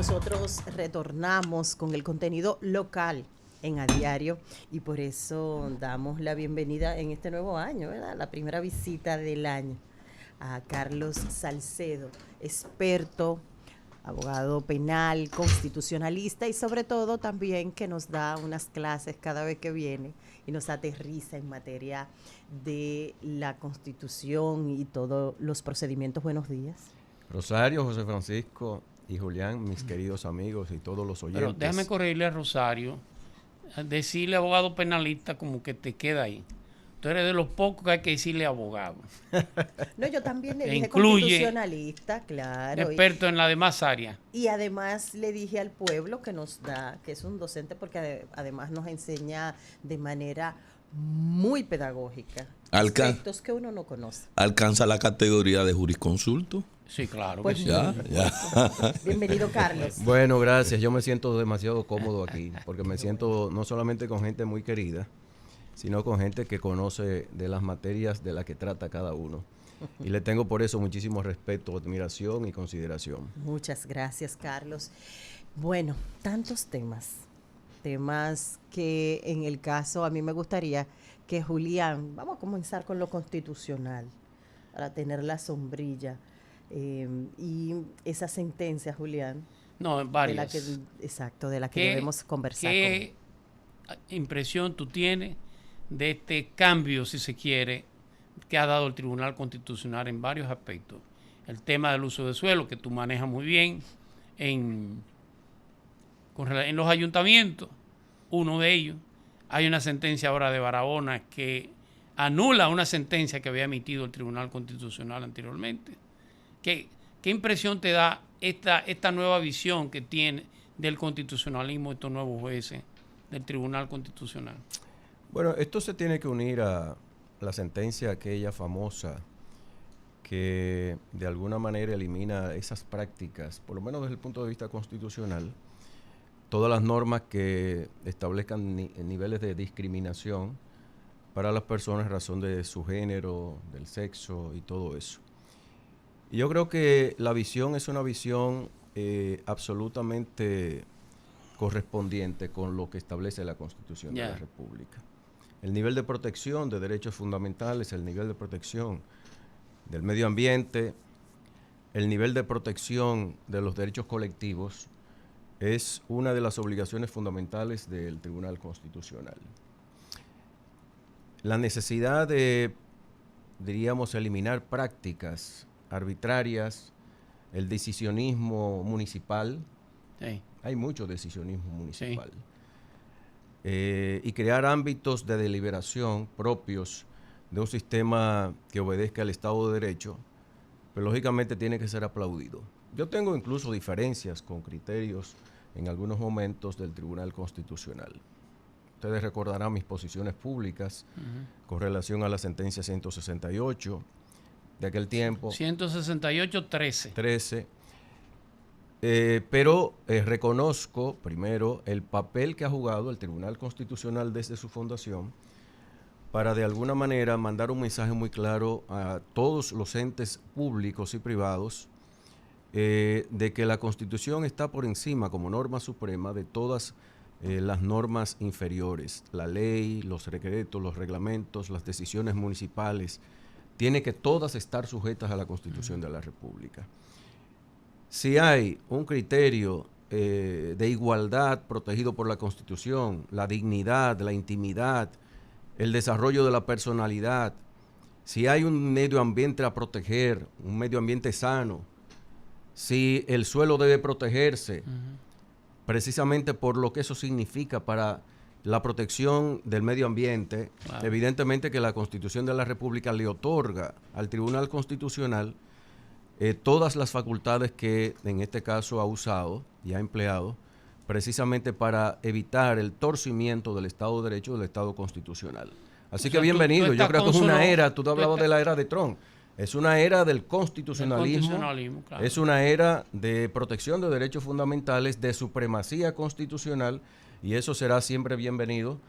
nosotros retornamos con el contenido local en A Diario y por eso damos la bienvenida en este nuevo año, ¿verdad? La primera visita del año a Carlos Salcedo, experto, abogado penal, constitucionalista y sobre todo también que nos da unas clases cada vez que viene y nos aterriza en materia de la Constitución y todos los procedimientos. Buenos días. Rosario, José Francisco y Julián, mis queridos amigos y todos los oyentes. Pero déjame corregirle a Rosario, decirle abogado penalista como que te queda ahí. Tú eres de los pocos que hay que decirle abogado. No, yo también le dije incluye constitucionalista, claro. Experto en las demás áreas. Y además le dije al pueblo que nos da, que es un docente porque además nos enseña de manera muy pedagógica aspectos que uno no conoce. ¿Alcanza la categoría de jurisconsulto? Sí, claro. Pues que sí. Ya. Bienvenido, Carlos. Bueno, gracias. Yo me siento demasiado cómodo aquí porque me siento no solamente con gente muy querida, sino con gente que conoce de las materias de las que trata cada uno. Y le tengo por eso muchísimo respeto, admiración y consideración. Muchas gracias, Carlos. Bueno, tantos temas que en el caso a mí me gustaría que Julián, vamos a comenzar con lo constitucional, para tener la sombrilla. Y esa sentencia, Julián, No, varias. de la que debemos conversar. ¿Qué impresión tú tienes de este cambio, si se quiere, que ha dado el Tribunal Constitucional en varios aspectos? El tema del uso de suelo, que tú manejas muy bien en los ayuntamientos, uno de ellos. Hay una sentencia ahora de Barahona que anula una sentencia que había emitido el Tribunal Constitucional anteriormente. ¿Qué impresión te da esta nueva visión que tiene del constitucionalismo estos nuevos jueces del Tribunal Constitucional? Bueno, esto se tiene que unir a la sentencia aquella famosa que de alguna manera elimina esas prácticas, por lo menos desde el punto de vista constitucional, todas las normas que establezcan niveles de discriminación para las personas en razón de su género, del sexo y todo eso. Y yo creo que la visión es una visión absolutamente correspondiente con lo que establece la Constitución de la República. El nivel de protección de derechos fundamentales, el nivel de protección del medio ambiente, el nivel de protección de los derechos colectivos es una de las obligaciones fundamentales del Tribunal Constitucional. La necesidad de, diríamos, eliminar prácticas arbitrarias, el decisionismo municipal, Sí. Hay mucho decisionismo municipal, sí. Y crear ámbitos de deliberación propios de un sistema que obedezca al Estado de Derecho, pues lógicamente tiene que ser aplaudido. Yo tengo incluso diferencias con criterios en algunos momentos del Tribunal Constitucional. Ustedes recordarán mis posiciones públicas con relación a la sentencia 168 de aquel tiempo. 168-13. Pero reconozco primero el papel que ha jugado el Tribunal Constitucional desde su fundación para de alguna manera mandar un mensaje muy claro a todos los entes públicos y privados de que la Constitución está por encima como norma suprema de todas las normas inferiores. La ley, los decretos, los reglamentos, las decisiones municipales, tiene que todas estar sujetas a la Constitución de la República. Si hay un criterio de igualdad protegido por la Constitución, la dignidad, la intimidad, el desarrollo de la personalidad, si hay un medio ambiente a proteger, un medio ambiente sano, si el suelo debe protegerse, precisamente por lo que eso significa para la protección del medio ambiente, claro. Evidentemente que la Constitución de la República le otorga al Tribunal Constitucional todas las facultades que en este caso ha usado y ha empleado precisamente para evitar el torcimiento del Estado de Derecho, del Estado constitucional. Así que bienvenido. Yo creo que es una era, tú hablabas de la era de Trump, es una era del constitucionalismo, claro. Es una era de protección de derechos fundamentales, de supremacía constitucional, y eso será siempre bienvenido,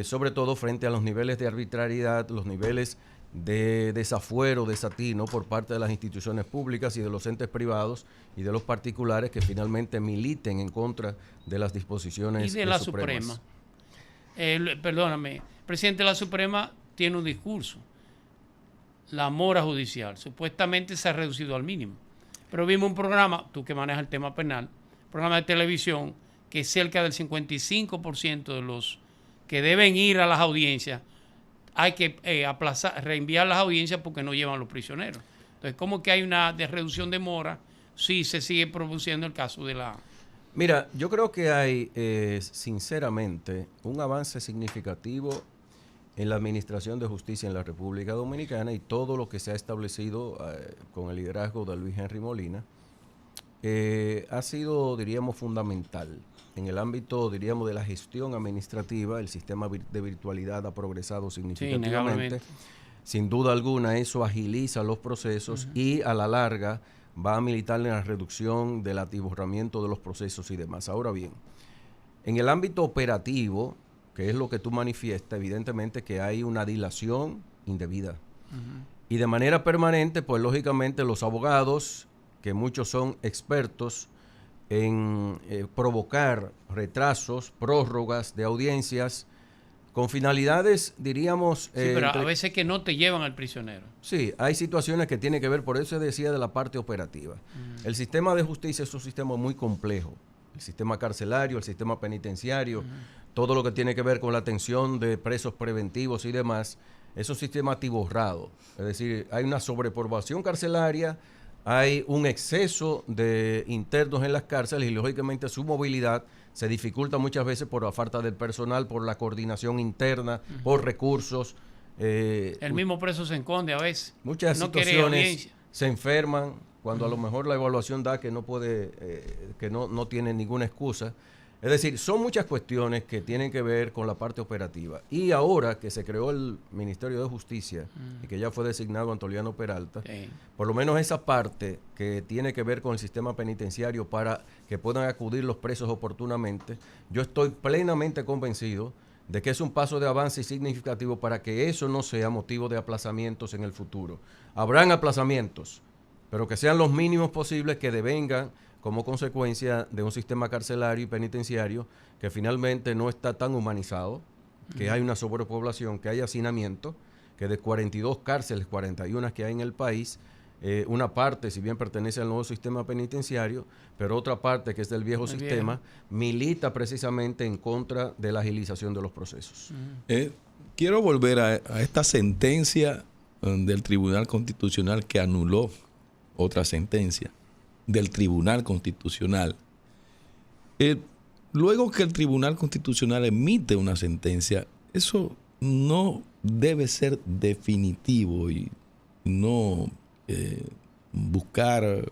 sobre todo frente a los niveles de arbitrariedad, los niveles de desafuero, desatino por parte de las instituciones públicas y de los entes privados y de los particulares que finalmente militen en contra de las disposiciones y de la supremas. Suprema. Perdóname, el presidente de la Suprema tiene un discurso. La mora judicial supuestamente se ha reducido al mínimo. Pero vimos un programa, tú que manejas el tema penal, programa de televisión, que cerca del 55% de los que deben ir a las audiencias hay que reenviar las audiencias porque no llevan los prisioneros. Entonces, ¿cómo que hay una reducción de mora si se sigue produciendo el caso de la... Mira, yo creo que hay, sinceramente, un avance significativo en la administración de justicia en la República Dominicana y todo lo que se ha establecido con el liderazgo de Luis Henry Molina ha sido, diríamos, fundamental. En el ámbito, diríamos, de la gestión administrativa, el sistema de virtualidad ha progresado significativamente. Sí, sin duda alguna, eso agiliza los procesos y a la larga va a militar en la reducción del atiborramiento de los procesos y demás. Ahora bien, en el ámbito operativo, que es lo que tú manifiestas, evidentemente que hay una dilación indebida. Y de manera permanente, pues lógicamente los abogados, que muchos son expertos en provocar retrasos, prórrogas de audiencias, con finalidades, diríamos... Sí, pero a veces que no te llevan al prisionero. Sí, hay situaciones que tienen que ver, por eso decía de la parte operativa. El sistema de justicia es un sistema muy complejo. El sistema carcelario, el sistema penitenciario, todo lo que tiene que ver con la atención de presos preventivos y demás, es un sistema atiborrado. Es decir, hay una sobrepoblación carcelaria, hay un exceso de internos en las cárceles y lógicamente su movilidad se dificulta muchas veces por la falta del personal, por la coordinación interna, por recursos. El mismo preso se esconde a veces. Muchas no situaciones se enferman cuando a lo mejor la evaluación da que no puede, que no tiene ninguna excusa. Es decir, son muchas cuestiones que tienen que ver con la parte operativa. Y ahora que se creó el Ministerio de Justicia y que ya fue designado Antoliano Peralta, por lo menos esa parte que tiene que ver con el sistema penitenciario para que puedan acudir los presos oportunamente, yo estoy plenamente convencido de que es un paso de avance significativo para que eso no sea motivo de aplazamientos en el futuro. Habrán aplazamientos, pero que sean los mínimos posibles, que devengan como consecuencia de un sistema carcelario y penitenciario que finalmente no está tan humanizado, que hay una sobrepoblación, que hay hacinamiento, que de 42 cárceles, 41 que hay en el país, una parte, si bien pertenece al nuevo sistema penitenciario, pero otra parte, que es del viejo sistema, milita precisamente en contra de la agilización de los procesos. Quiero volver a esta sentencia del Tribunal Constitucional que anuló otra sentencia del Tribunal Constitucional. Luego que el Tribunal Constitucional emite una sentencia, eso no debe ser definitivo y no buscar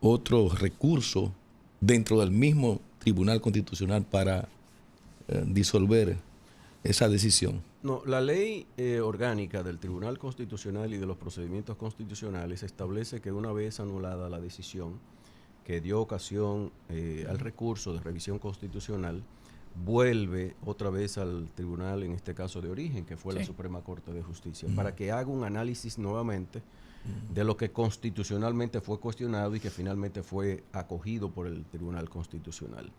otro recurso dentro del mismo Tribunal Constitucional para disolver esa decisión. No, la ley orgánica del Tribunal Constitucional y de los procedimientos constitucionales establece que una vez anulada la decisión que dio ocasión al recurso de revisión constitucional, vuelve otra vez al tribunal, en este caso de origen, que fue la Suprema Corte de Justicia, para que haga un análisis nuevamente de lo que constitucionalmente fue cuestionado y que finalmente fue acogido por el Tribunal Constitucional.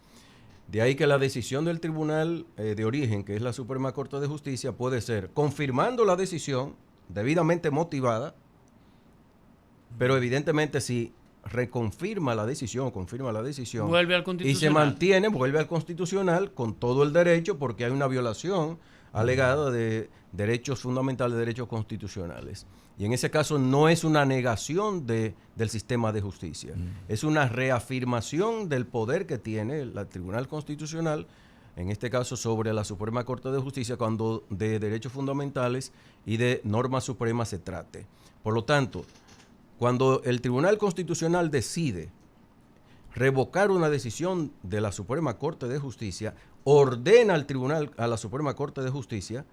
De ahí que la decisión del tribunal de origen, que es la Suprema Corte de Justicia, puede ser confirmando la decisión debidamente motivada, pero evidentemente si reconfirma la decisión, confirma la decisión vuelve al Constitucional y se mantiene, vuelve al Constitucional con todo el derecho, porque hay una violación alegada de derechos fundamentales, derechos constitucionales. Y en ese caso no es una negación del sistema de justicia, es una reafirmación del poder que tiene el Tribunal Constitucional, en este caso sobre la Suprema Corte de Justicia, cuando de derechos fundamentales y de normas supremas se trate. Por lo tanto, cuando el Tribunal Constitucional decide revocar una decisión de la Suprema Corte de Justicia, ordena a la Suprema Corte de Justicia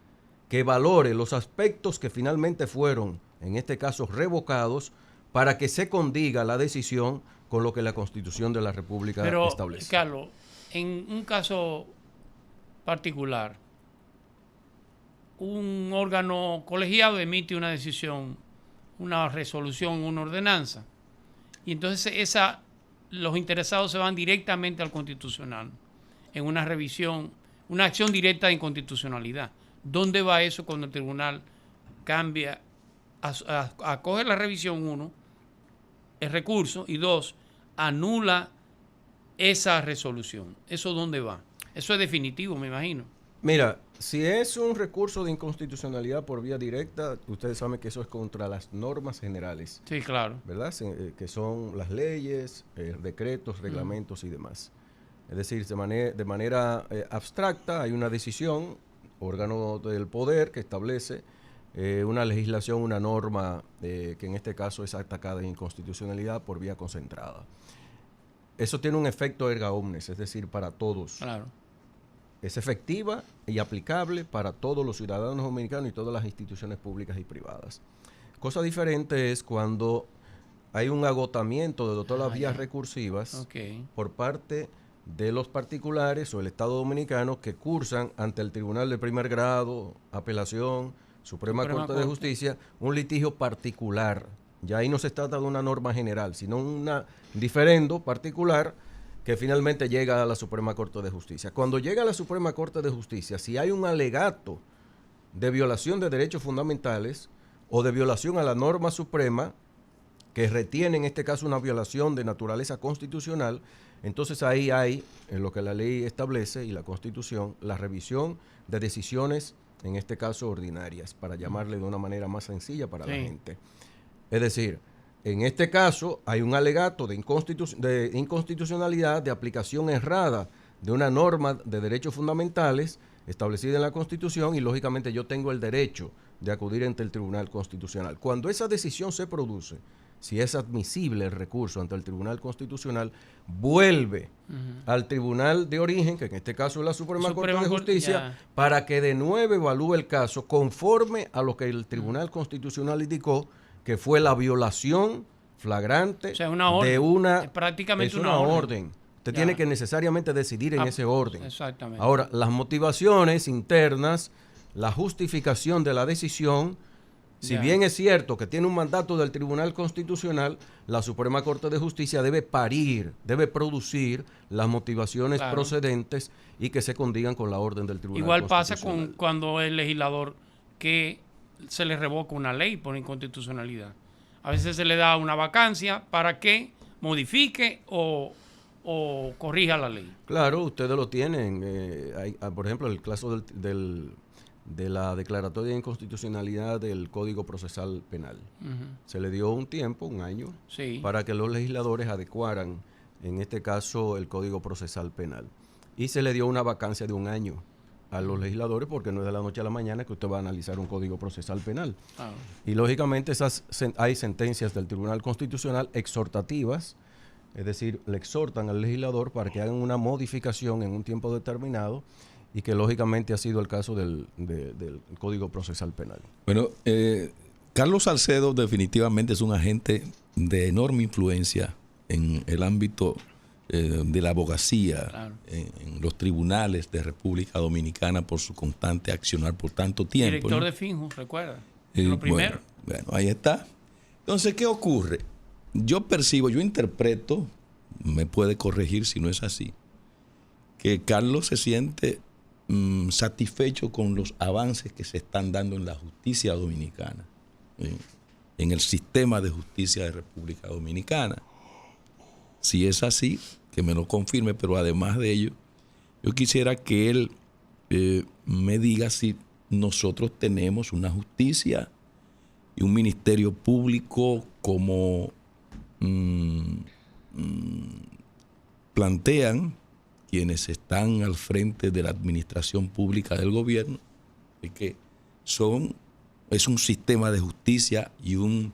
que valore los aspectos que finalmente fueron, en este caso, revocados, para que se condiga la decisión con lo que la Constitución de la República establece. Carlos, en un caso particular, un órgano colegiado emite una decisión, una resolución, una ordenanza. Y entonces los interesados se van directamente al Constitucional en una revisión, una acción directa de inconstitucionalidad. ¿Dónde va eso cuando el tribunal cambia, acoge la revisión, uno, el recurso, y dos, anula esa resolución? ¿Eso dónde va? Eso es definitivo, me imagino. Mira, si es un recurso de inconstitucionalidad por vía directa, ustedes saben que eso es contra las normas generales, Sí, claro. ¿verdad? Que son las leyes, decretos, reglamentos y demás. Es decir, de manera abstracta hay una decisión, órgano del poder que establece una legislación, una norma que en este caso es atacada de inconstitucionalidad por vía concentrada. Eso tiene un efecto erga omnes, es decir, para todos. Claro. Es efectiva y aplicable para todos los ciudadanos dominicanos y todas las instituciones públicas y privadas. Cosa diferente es cuando hay un agotamiento de todas las vías recursivas por parte de los particulares o el Estado dominicano que cursan ante el Tribunal de Primer Grado, Apelación, Suprema Corte de Justicia, un litigio particular. Ya ahí no se trata de una norma general, sino un diferendo particular que finalmente llega a la Suprema Corte de Justicia. Cuando llega a la Suprema Corte de Justicia, si hay un alegato de violación de derechos fundamentales o de violación a la norma suprema, que retiene en este caso una violación de naturaleza constitucional, entonces ahí hay, en lo que la ley establece y la Constitución, la revisión de decisiones, en este caso ordinarias, para llamarle de una manera más sencilla para la gente. Es decir, en este caso hay un alegato de inconstitucionalidad, de aplicación errada de una norma de derechos fundamentales establecida en la Constitución y lógicamente yo tengo el derecho de acudir ante el Tribunal Constitucional. Cuando esa decisión se produce, si es admisible el recurso ante el Tribunal Constitucional, vuelve al tribunal de origen, que en este caso es la Suprema Corte de Justicia, para que de nuevo evalúe el caso conforme a lo que el Tribunal Constitucional indicó que fue la violación flagrante, o sea, de una... prácticamente es una orden. Usted tiene que necesariamente decidir en ese orden. Exactamente. Ahora, las motivaciones internas, la justificación de la decisión, si bien es cierto que tiene un mandato del Tribunal Constitucional, la Suprema Corte de Justicia debe producir las motivaciones procedentes y que se condigan con la orden del Tribunal Constitucional. Igual pasa cuando el legislador que se le revoca una ley por inconstitucionalidad. A veces se le da una vacancia para que modifique o corrija la ley. Claro, ustedes lo tienen. Por ejemplo, el caso de la declaratoria de inconstitucionalidad del Código Procesal Penal. Se le dio un tiempo, un año, para que los legisladores adecuaran, en este caso, el Código Procesal Penal. Y se le dio una vacancia de un año a los legisladores porque no es de la noche a la mañana que usted va a analizar un Código Procesal Penal. Y lógicamente hay sentencias del Tribunal Constitucional exhortativas, es decir, le exhortan al legislador para que hagan una modificación en un tiempo determinado y que lógicamente ha sido el caso del Código Procesal Penal. Bueno, Carlos Salcedo definitivamente es un agente de enorme influencia en el ámbito de la abogacía, en los tribunales de República Dominicana por su constante accionar por tanto tiempo. Director de Finjus, recuerda. Lo primero. Bueno, ahí está. Entonces, ¿qué ocurre? Yo interpreto, me puede corregir si no es así, que Carlos se siente satisfecho con los avances que se están dando en la justicia dominicana, en el sistema de justicia de República Dominicana. Si es así, que me lo confirme, pero además de ello, yo quisiera que él me diga si nosotros tenemos una justicia y un ministerio público como plantean quienes están al frente de la administración pública del gobierno, de que es un sistema de justicia y un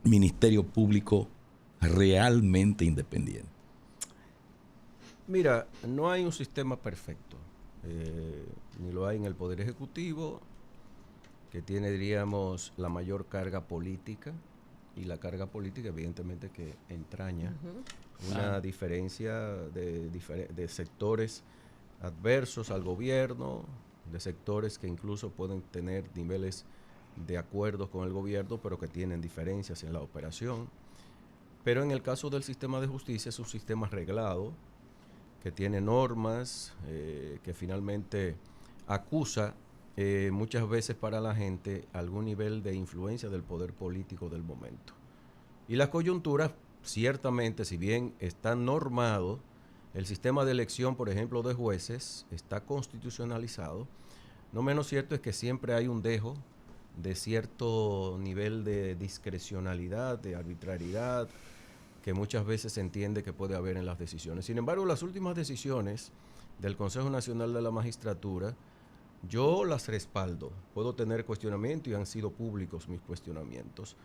ministerio público realmente independiente. Mira, no hay un sistema perfecto, ni lo hay en el Poder Ejecutivo, que tiene, diríamos, la mayor carga política, y la carga política evidentemente que entraña una diferencia de sectores adversos al gobierno, de sectores que incluso pueden tener niveles de acuerdos con el gobierno, pero que tienen diferencias en la operación. Pero en el caso del sistema de justicia es un sistema reglado, que tiene normas, que finalmente acusa muchas veces para la gente algún nivel de influencia del poder político del momento. Y las coyunturas, ciertamente, si bien está normado, el sistema de elección, por ejemplo, de jueces, está constitucionalizado. No menos cierto es que siempre hay un dejo de cierto nivel de discrecionalidad, de arbitrariedad, que muchas veces se entiende que puede haber en las decisiones. Sin embargo, las últimas decisiones del Consejo Nacional de la Magistratura, yo las respaldo. Puedo tener cuestionamiento y han sido públicos mis cuestionamientos,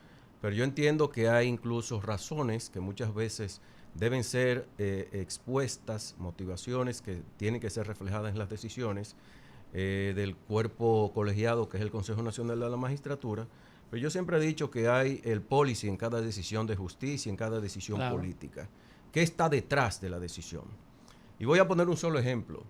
pero yo entiendo que hay incluso razones que muchas veces deben ser expuestas, motivaciones que tienen que ser reflejadas en las decisiones del cuerpo colegiado que es el Consejo Nacional de la Magistratura. Pero yo siempre he dicho que hay el policy en cada decisión de justicia, en cada decisión política. ¿Qué está detrás de la decisión? Y voy a poner un solo ejemplo,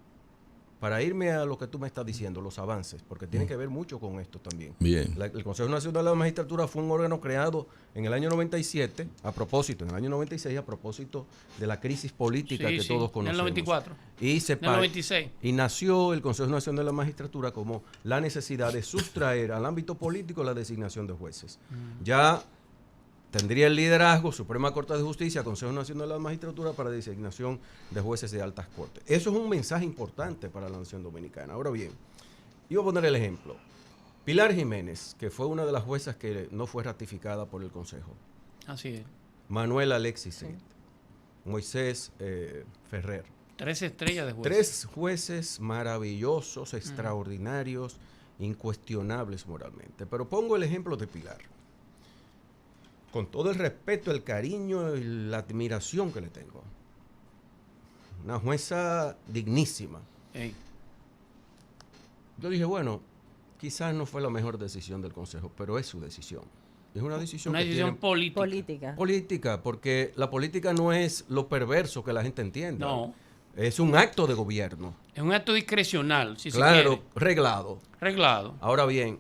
para irme a lo que tú me estás diciendo, los avances, porque tiene que ver mucho con esto también. Bien. El Consejo Nacional de la Magistratura fue un órgano creado en el año 97, a propósito, en el año 96, a propósito de la crisis política que todos conocemos. En el 94. Y en el 96. Y nació el Consejo Nacional de la Magistratura como la necesidad de sustraer al ámbito político la designación de jueces. Ya tendría el liderazgo Suprema Corte de Justicia, Consejo Nacional de la Magistratura para designación de jueces de altas cortes. Eso es un mensaje importante para la nación dominicana. Ahora bien, yo voy a poner el ejemplo. Pilar Jiménez, que fue una de las juezas que no fue ratificada por el Consejo. Así es. Manuel Alexis Cid, Moisés Ferrer. 3 estrellas de jueces. 3 jueces maravillosos, extraordinarios, incuestionables moralmente. Pero pongo el ejemplo de Pilar. Con todo el respeto, el cariño y la admiración que le tengo. Una jueza dignísima. Ey. Yo dije, bueno, quizás no fue la mejor decisión del Consejo, pero es su decisión. Es una decisión, Una decisión política. Política, porque la política no es lo perverso que la gente entiende. No. Es un acto de gobierno. Es un acto discrecional, si claro, se quiere. reglado. Reglado. Ahora bien,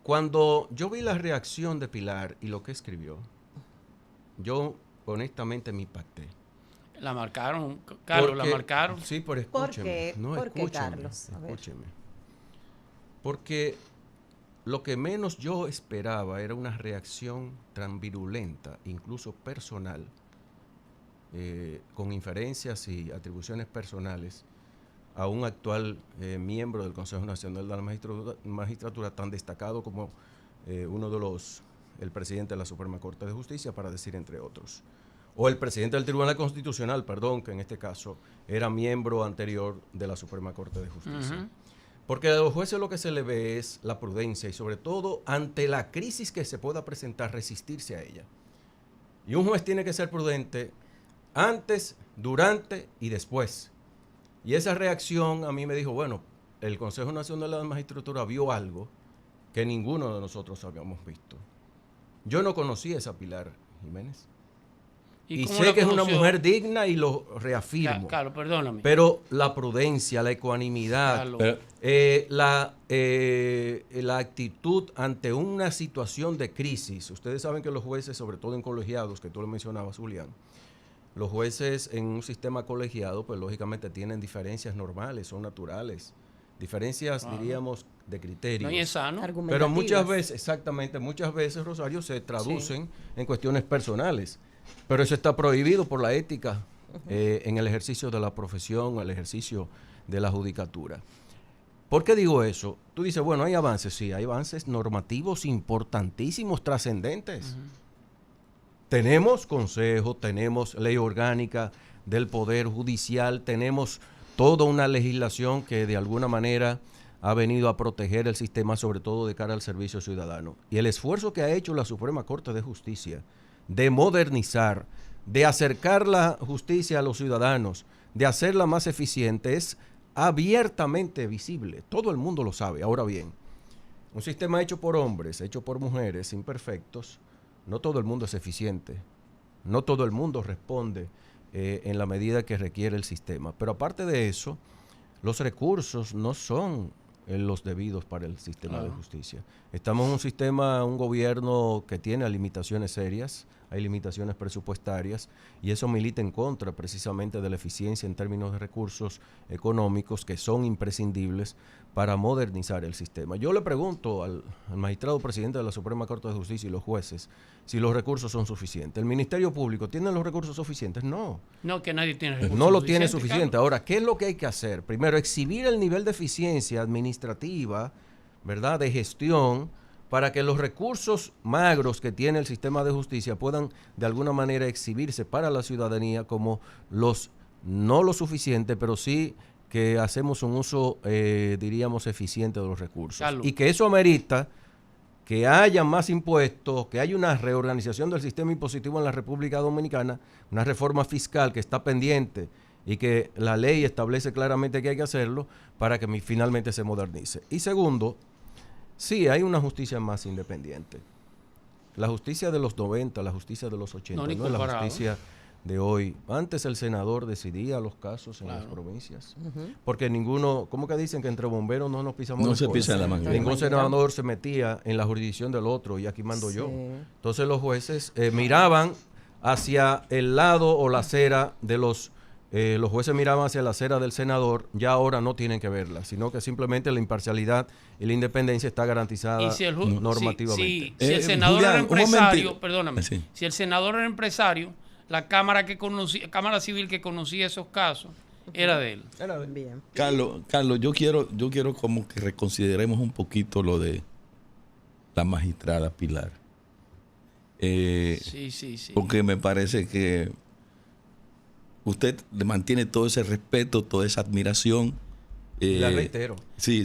cuando yo vi la reacción de Pilar y lo que escribió, yo honestamente me impacté. La marcaron, Carlos, la marcaron. Sí, pero escúcheme. ¿Por qué, Carlos? Escúcheme. Porque lo que menos yo esperaba era una reacción tan virulenta, incluso personal, con inferencias y atribuciones personales a un actual miembro del Consejo Nacional de la Magistratura tan destacado como el presidente de la Suprema Corte de Justicia, para decir entre otros. O el presidente del Tribunal Constitucional, perdón, que en este caso era miembro anterior de la Suprema Corte de Justicia. Porque a los jueces lo que se le ve es la prudencia y sobre todo ante la crisis que se pueda presentar, resistirse a ella. Y un juez tiene que ser prudente antes, durante y después. Y esa reacción a mí me dijo, bueno, el Consejo Nacional de la Magistratura vio algo que ninguno de nosotros habíamos visto. Yo no conocía a esa Pilar Jiménez. Y sé que es una mujer digna y lo reafirmo. Claro, perdóname. Pero la prudencia, la ecuanimidad, la actitud ante una situación de crisis. Ustedes saben que los jueces, sobre todo en colegiados, que tú lo mencionabas, Julián, los jueces en un sistema colegiado, pues lógicamente tienen diferencias normales, son naturales. Diferencias, diríamos, de criterios. No, y es sano. Pero muchas veces, Rosario, se traducen en cuestiones personales. Pero eso está prohibido por la ética en el ejercicio de la profesión, el ejercicio de la judicatura. ¿Por qué digo eso? Tú dices, bueno, hay avances. Sí, hay avances normativos importantísimos, trascendentes. Tenemos consejo, tenemos ley orgánica del Poder Judicial, tenemos toda una legislación que de alguna manera ha venido a proteger el sistema, sobre todo de cara al servicio ciudadano. Y el esfuerzo que ha hecho la Suprema Corte de Justicia de modernizar, de acercar la justicia a los ciudadanos, de hacerla más eficiente, es abiertamente visible. Todo el mundo lo sabe. Ahora bien, un sistema hecho por hombres, hecho por mujeres imperfectos, no todo el mundo es eficiente. No todo el mundo responde en la medida que requiere el sistema. Pero aparte de eso, los recursos no son los debidos para el sistema de justicia. Estamos en un sistema, un gobierno que tiene limitaciones serias, hay limitaciones presupuestarias, y eso milita en contra precisamente de la eficiencia en términos de recursos económicos que son imprescindibles para modernizar el sistema. Yo le pregunto al magistrado presidente de la Suprema Corte de Justicia y los jueces si los recursos son suficientes. ¿El Ministerio Público tiene los recursos suficientes? No. No, que nadie tiene recursos No lo tiene suficiente. Carlos. Ahora, ¿qué es lo que hay que hacer? Primero, exhibir el nivel de eficiencia administrativa, ¿verdad?, de gestión, para que los recursos magros que tiene el sistema de justicia puedan de alguna manera exhibirse para la ciudadanía como no lo suficiente, pero sí que hacemos un uso, diríamos, eficiente de los recursos. Carlos. Y que eso amerita que haya más impuestos, que haya una reorganización del sistema impositivo en la República Dominicana, una reforma fiscal que está pendiente y que la ley establece claramente que hay que hacerlo para que finalmente se modernice. Y segundo, sí, hay una justicia más independiente. La justicia de los 90, la justicia de los 80, no es la justicia de hoy. Antes el senador decidía los casos en las provincias. Porque ninguno, ¿cómo que dicen que entre bomberos no nos pisamos No la se cola? pisa la manguera. Ningún senador se metía en la jurisdicción del otro y aquí mando yo. Entonces los jueces miraban hacia el lado o la acera de los jueces miraban hacia la acera del senador, ya ahora no tienen que verla, sino que simplemente la imparcialidad y la independencia está garantizada Y si el normativamente. si el senador Julián, era un empresario, momentito. perdóname, Sí. si el senador era empresario, la Cámara Civil que conocía esos casos era de él. Bien. Carlos, yo quiero como que reconsideremos un poquito lo de la magistrada Pilar. Sí. Porque me parece que usted le mantiene todo ese respeto, toda esa admiración. La reitero. Sí,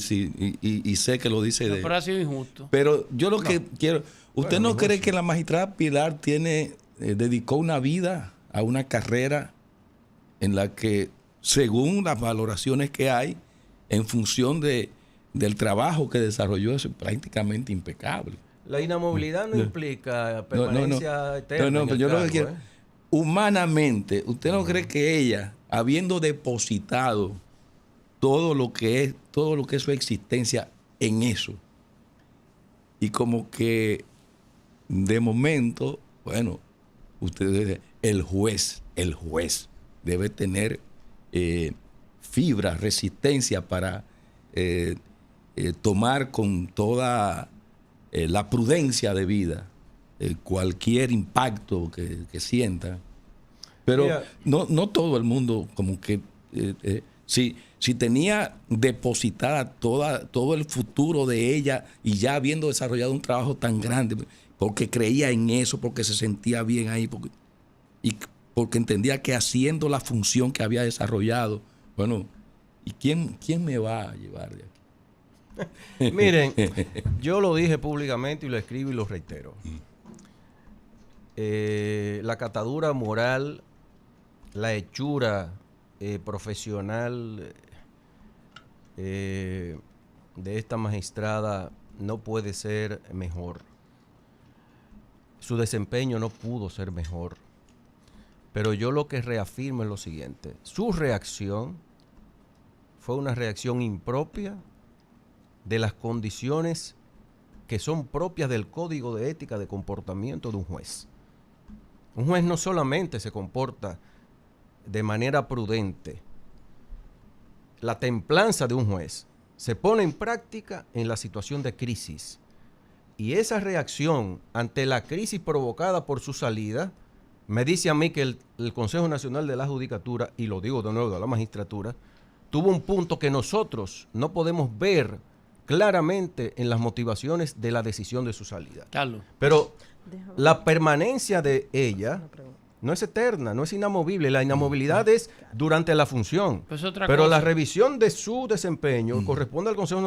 y sé que lo dice No, de... pero ha sido injusto. Pero yo lo que quiero... ¿Usted Bueno, no cree que la magistrada Pilar dedicó una vida a una carrera en la que, según las valoraciones que hay, en función del trabajo que desarrolló, es prácticamente impecable? La inamovilidad no implica permanencia eterna. No, en pero el yo lo que cargo, quiero... Humanamente, ¿usted no cree que ella, habiendo depositado todo lo que es su existencia en eso, y como que de momento, bueno, usted dice, el juez debe tener fibra, resistencia para tomar con toda la prudencia debida cualquier impacto que sienta? Pero Mira, no todo el mundo como que si tenía depositada todo el futuro de ella y ya habiendo desarrollado un trabajo tan grande, porque creía en eso, porque se sentía bien ahí, porque entendía que haciendo la función que había desarrollado, bueno, ¿y quién me va a llevar de aquí? Miren, yo lo dije públicamente y lo escribo y lo reitero. La catadura moral, la hechura profesional de esta magistrada no puede ser mejor. Su desempeño no pudo ser mejor. Pero yo lo que reafirmo es lo siguiente. Su reacción fue una reacción impropia de las condiciones que son propias del código de ética de comportamiento de un juez. Un juez no solamente se comporta de manera prudente. La templanza de un juez se pone en práctica en la situación de crisis. Y esa reacción ante la crisis provocada por su salida, me dice a mí que el Consejo Nacional de la Judicatura, y lo digo de nuevo de la magistratura, tuvo un punto que nosotros no podemos ver claramente en las motivaciones de la decisión de su salida. Carlos. Pero la permanencia de ella no es eterna, no es inamovible. La inamovilidad es durante la función. Pues otra Pero cosa. la revisión de su desempeño corresponde al Consejo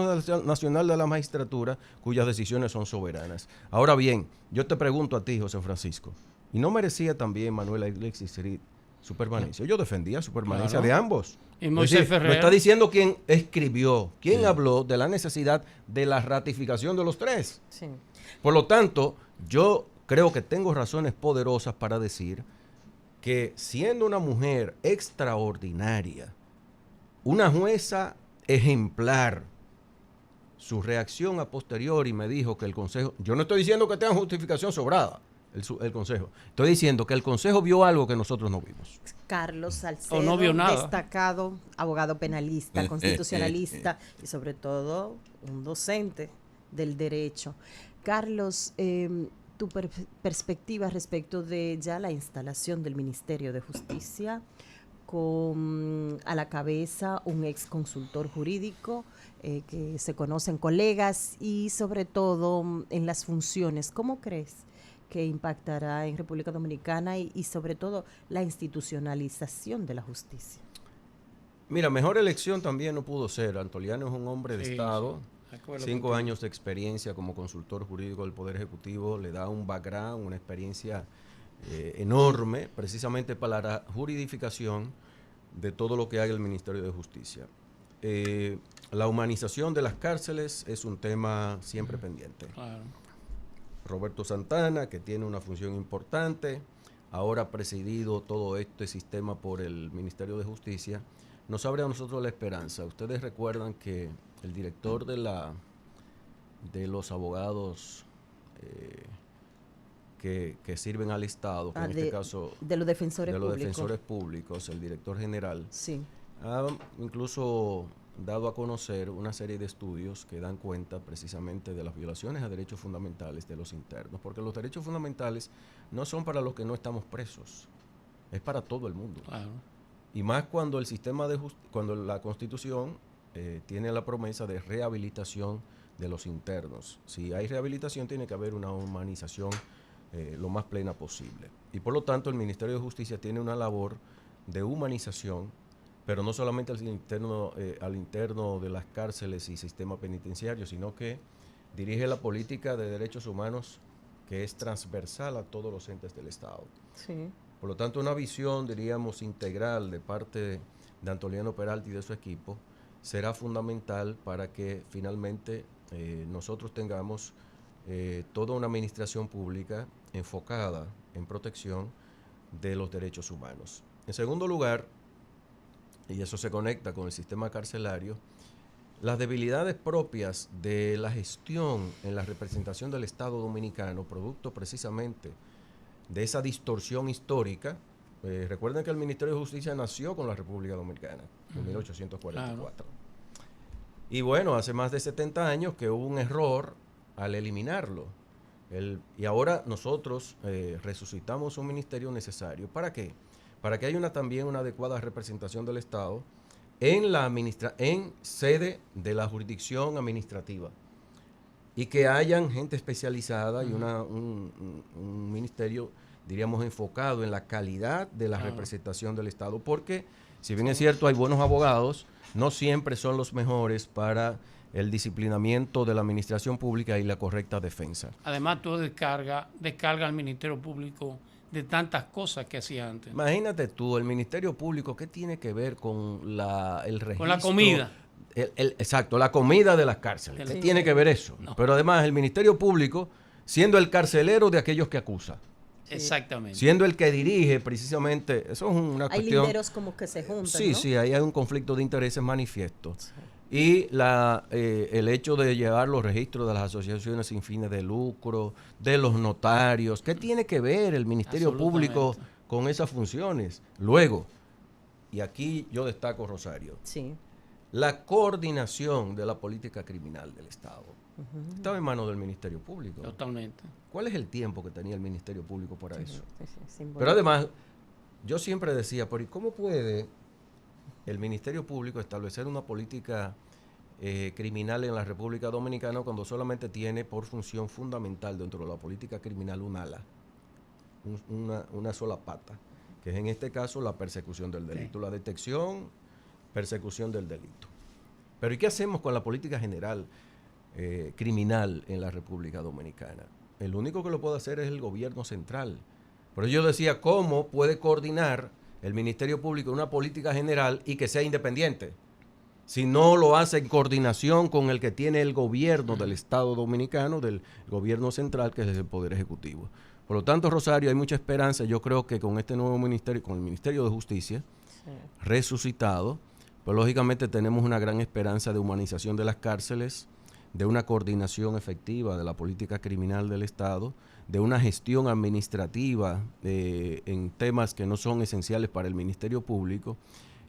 Nacional de la Magistratura, cuyas decisiones son soberanas. Ahora bien, yo te pregunto a ti, José Francisco, ¿y no merecía también Manuel Alexis Cerit su permanencia? Yo defendía su permanencia de ambos. Y Moisés Ferrer. Lo está diciendo quien escribió, quien habló de la necesidad de la ratificación de los tres. Sí. Por lo tanto, yo creo que tengo razones poderosas para decir que siendo una mujer extraordinaria, Una jueza ejemplar. Su reacción a posteriori me dijo que el Consejo, yo no estoy diciendo que tenga justificación sobrada el Consejo, estoy diciendo que el Consejo vio algo que nosotros no vimos. Carlos Salcedo, no vio nada. destacado abogado penalista, constitucionalista y sobre todo un docente del derecho. Carlos, tu perspectiva respecto de ya la instalación del Ministerio de Justicia, con a la cabeza un ex consultor jurídico, que se conocen colegas y sobre todo en las funciones, ¿cómo crees que impactará en República Dominicana y sobre todo la institucionalización de la justicia? Mira, mejor elección también no pudo ser. Antoliano es un hombre de Sí, Estado, sí. 5 años de experiencia como consultor jurídico del Poder Ejecutivo, le da un background, una experiencia enorme, precisamente para la juridificación de todo lo que haga el Ministerio de Justicia. La humanización de las cárceles es un tema siempre pendiente. Claro. Roberto Santana, que tiene una función importante, ahora ha presidido todo este sistema por el Ministerio de Justicia, nos abre a nosotros la esperanza. Ustedes recuerdan que el director de los abogados que sirven al Estado, que en este caso de los defensores de los públicos. defensores públicos, el director general, Sí. ha incluso dado a conocer una serie de estudios que dan cuenta precisamente de las violaciones a derechos fundamentales de los internos, porque los derechos fundamentales no son para los que no estamos presos, es para todo el mundo. Claro. Y más cuando el sistema cuando la Constitución tiene la promesa de rehabilitación de los internos. Si hay rehabilitación, tiene que haber una humanización lo más plena posible. Y por lo tanto, el Ministerio de Justicia tiene una labor de humanización, pero no solamente al interno de las cárceles y sistema penitenciario, sino que dirige la política de derechos humanos que es transversal a todos los entes del Estado. Sí. Por lo tanto, una visión, diríamos, integral de parte de Antoliano Peralta y de su equipo será fundamental para que finalmente nosotros tengamos toda una administración pública enfocada en protección de los derechos humanos. En segundo lugar, y eso se conecta con el sistema carcelario, las debilidades propias de la gestión en la representación del Estado Dominicano, producto precisamente de esa distorsión histórica. Recuerden que el Ministerio de Justicia nació con la República Dominicana en 1844. Claro. Y bueno, hace más de 70 años que hubo un error al eliminarlo. Y ahora nosotros resucitamos un ministerio necesario. ¿Para qué? Para que haya también una adecuada representación del Estado en sede de la jurisdicción administrativa. Y que hayan gente especializada y un ministerio, diríamos, enfocado en la calidad de la representación del Estado. Porque, si bien es cierto, hay buenos abogados, no siempre son los mejores para el disciplinamiento de la administración pública y la correcta defensa. Además, tú descarga al Ministerio Público de tantas cosas que hacía antes. Imagínate tú, el Ministerio Público, ¿qué tiene que ver con el registro? Con la comida. Exacto, la comida de las cárceles. ¿Qué tiene que ver eso? No. Pero además, el Ministerio Público, siendo el carcelero de aquellos que acusa. Exactamente. Siendo el que dirige precisamente, eso es una cuestión. Hay linderos como que se juntan, Sí, ¿no? sí, ahí hay un conflicto de intereses manifiesto. Sí. Y el hecho de llevar los registros de las asociaciones sin fines de lucro, de los notarios, ¿qué tiene que ver el Ministerio Público con esas funciones? Luego, y aquí yo destaco, Rosario, sí, la coordinación de la política criminal del Estado estaba en manos del Ministerio Público. Totalmente. ¿Cuál es el tiempo que tenía el Ministerio Público para eso? Sí, pero además, yo siempre decía, ¿pero y cómo puede el Ministerio Público establecer una política criminal en la República Dominicana cuando solamente tiene por función fundamental dentro de la política criminal un ala, una sola pata, que es en este caso la persecución del delito, la detección, persecución del delito? Pero ¿y qué hacemos con la política general criminal en la República Dominicana? El único que lo puede hacer es el gobierno central. Por eso yo decía, ¿cómo puede coordinar el Ministerio Público una política general y que sea independiente? Si no lo hace en coordinación con el que tiene el gobierno del Estado Dominicano, del gobierno central, que es el Poder Ejecutivo. Por lo tanto, Rosario, hay mucha esperanza. Yo creo que con este nuevo ministerio, con el Ministerio de Justicia, resucitado, Pues lógicamente tenemos una gran esperanza de humanización de las cárceles, de una coordinación efectiva de la política criminal del Estado, de una gestión administrativa en temas que no son esenciales para el Ministerio Público,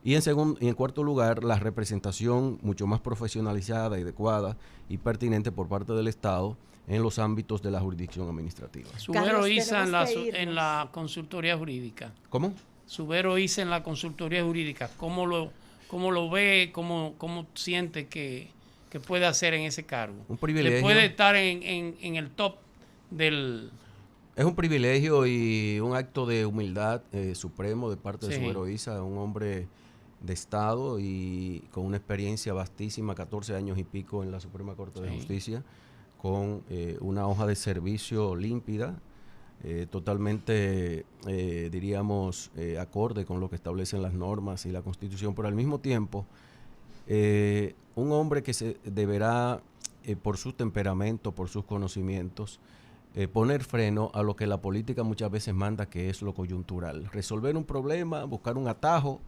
y en cuarto lugar, la representación mucho más profesionalizada, adecuada y pertinente por parte del Estado en los ámbitos de la jurisdicción administrativa. Subero Isa tenemos que en la consultoría jurídica. ¿Cómo? Subero Isa en la consultoría jurídica. ¿Cómo lo ve? ¿Cómo siente que puede hacer en ese cargo? Un privilegio. Que puede estar en el top del... Es un privilegio y un acto de humildad supremo de parte de Sí. Subero Isa, un hombre de Estado y con una experiencia vastísima, 14 años y pico en la Suprema Corte de Sí. Justicia, con una hoja de servicio límpida, totalmente, diríamos, acorde con lo que establecen las normas y la Constitución, pero al mismo tiempo, un hombre que se deberá, por su temperamento, por sus conocimientos, poner freno a lo que la política muchas veces manda, que es lo coyuntural. Resolver un problema, buscar un atajo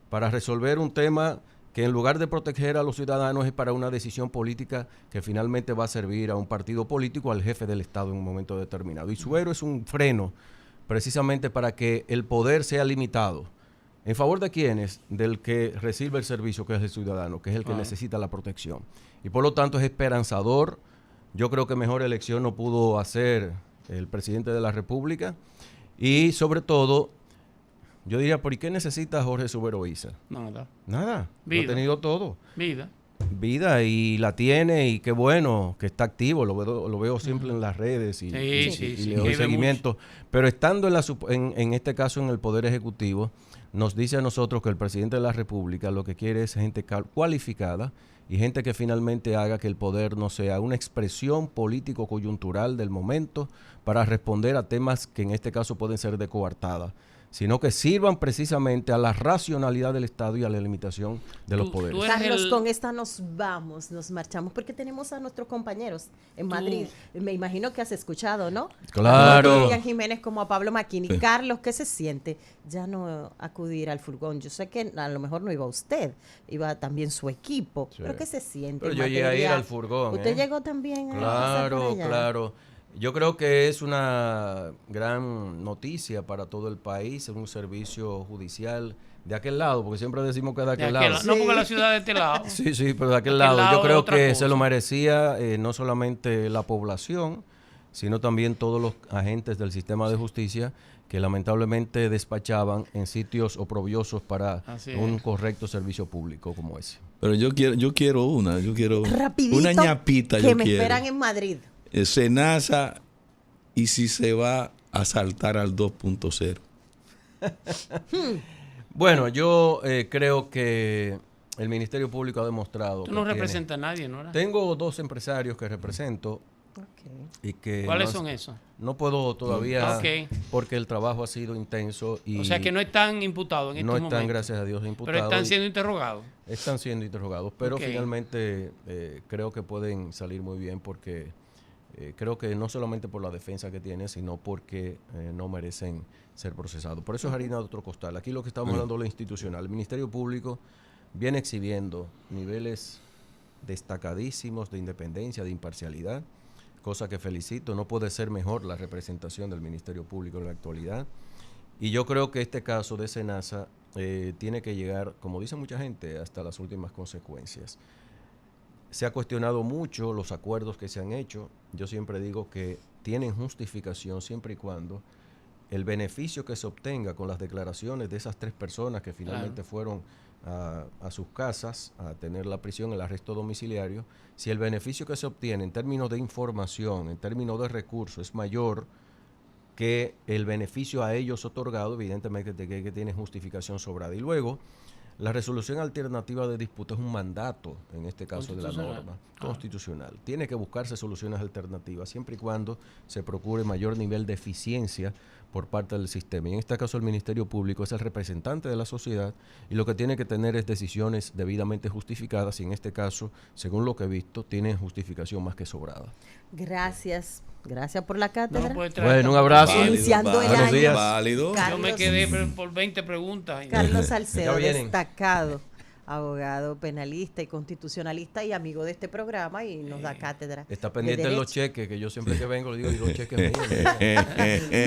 para resolver un tema que en lugar de proteger a los ciudadanos es para una decisión política que finalmente va a servir a un partido político, al jefe del Estado en un momento determinado. Y Subero es un freno precisamente para que el poder sea limitado. ¿En favor de quiénes? Del que recibe el servicio, que es el ciudadano, que es el que necesita la protección. Y por lo tanto es esperanzador. Yo creo que mejor elección no pudo hacer el presidente de la República. Y sobre todo, yo diría, ¿por qué necesita Jorge Subero Isa? Nada. Nada, lo Vida. ha tenido todo. Vida. Vida, y la tiene, y qué bueno que está activo, lo veo siempre en las redes y, Sí, y sí, le sí, doy vive seguimiento. Pero estando en este caso en el Poder Ejecutivo, nos dice a nosotros que el presidente de la República lo que quiere es gente cualificada y gente que finalmente haga que el poder no sea una expresión político coyuntural del momento para responder a temas que en este caso pueden ser de coartada, sino que sirvan precisamente a la racionalidad del Estado y a la limitación de los poderes. tú eres Carlos, el- con esta nos marchamos, porque tenemos a nuestros compañeros en Madrid. Me imagino que has escuchado, ¿no? Claro. Tanto a Miriam Jiménez como a Pablo Macchini. Sí. Carlos, ¿qué se siente ya no acudir al furgón? Yo sé que a lo mejor no iba usted, iba también su equipo, Sí. pero ¿qué se siente? Pero en yo llegué a ir materia? al furgón. ¿Usted llegó también a pasar por Claro, allá? claro. Yo creo que es una gran noticia para todo el país, un servicio judicial de aquel lado, porque siempre decimos que de De aquel aquel- lado. No, porque la ciudad de este lado. Sí, sí, pero de aquel Aquel lado. lado Yo es creo otra que cosa. se lo merecía no solamente la población, sino también todos los agentes del sistema de justicia que lamentablemente despachaban en sitios oprobiosos para Así es. un correcto servicio público como ese. Pero yo quiero Rapidito, una ñapita. que yo me quiero. esperan en Madrid. Senasa, y si se va a saltar al 2.0. Bueno, yo creo que el Ministerio Público ha demostrado Tú que no tiene- representas a nadie, ¿no? Tengo dos empresarios que represento y que ¿Cuáles no- son esos? No puedo todavía Ok. porque el trabajo ha sido intenso y O sea que no están imputados en no estos están, momentos. gracias a Dios, imputados. Pero están y siendo interrogados. están siendo interrogados, pero Ok. finalmente creo que pueden salir muy bien porque creo que no solamente por la defensa que tienen, sino porque no merecen ser procesados. Por eso es harina de otro costal. Aquí lo que estamos hablando es lo institucional. El Ministerio Público viene exhibiendo niveles destacadísimos de independencia, de imparcialidad, cosa que felicito. No puede ser mejor la representación del Ministerio Público en la actualidad. Y yo creo que este caso de Senasa tiene que llegar, como dice mucha gente, hasta las últimas consecuencias. Se ha cuestionado mucho los acuerdos que se han hecho. Yo siempre digo que tienen justificación siempre y cuando el beneficio que se obtenga con las declaraciones de esas 3 personas que finalmente fueron a sus casas a tener la prisión, el arresto domiciliario, si el beneficio que se obtiene en términos de información, en términos de recursos, es mayor que el beneficio a ellos otorgado, evidentemente que tiene justificación sobrada. Y luego, la resolución alternativa de disputa es un mandato, en este caso de la norma constitucional. Tiene que buscarse soluciones alternativas, siempre y cuando se procure mayor nivel de eficiencia por parte del sistema. Y en este caso el Ministerio Público es el representante de la sociedad y lo que tiene que tener es decisiones debidamente justificadas y en este caso, según lo que he visto, tiene justificación más que sobrada. Gracias. Gracias por la cátedra. No puede traer Bueno, un tampoco. abrazo. Válido. Iniciando el Buenos año. días. Válido. Carlos. Yo me quedé por 20 preguntas. Carlos Salcedo, Ya vienen. destacado. abogado penalista y constitucionalista y amigo de este programa y nos da cátedra. Está pendiente de los cheques, que yo siempre que vengo le digo, y los cheques míos.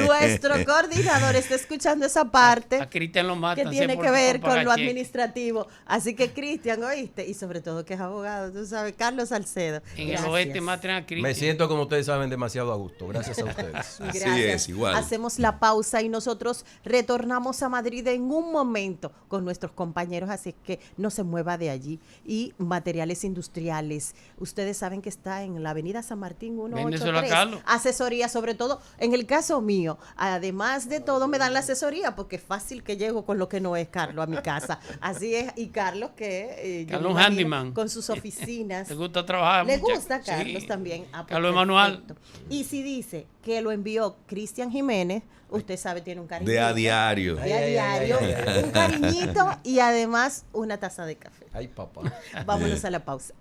Nuestro coordinador está escuchando esa parte A Cristian lo matan. que tiene sí, que ver por con lo pagar cheques. administrativo. Así que Cristian, ¿oíste? Y sobre todo que es abogado, tú sabes, Carlos Salcedo. En el Gracias. oeste matan a Cristian. Me siento, como ustedes saben, demasiado a gusto. Gracias a ustedes. Así Gracias. es, igual. Hacemos la pausa y nosotros retornamos a Madrid en un momento con nuestros compañeros, así que no se mueva de allí. Y materiales industriales. Ustedes saben que está en la avenida San Martín Véndeselo a 183. Carlos. Asesoría, sobre todo, en el caso mío. Además de todo, me dan la asesoría porque es fácil que llego con lo que no es Carlos a mi casa. Así es. Y Carlos, que yo Carlos me imagino, handyman. con sus oficinas. ¿Te gusta trabajar? Le muchacho? gusta a Carlos Sí. también. Ah, pues Carlos Emanuel. perfecto. Y si dice que lo envió Cristian Jiménez, usted sabe, tiene un cariño. De a diario. De a Ay, ay, diario, ay, ay, ay. un cariñito y además una taza de café. Ay, papá. Vámonos a la pausa.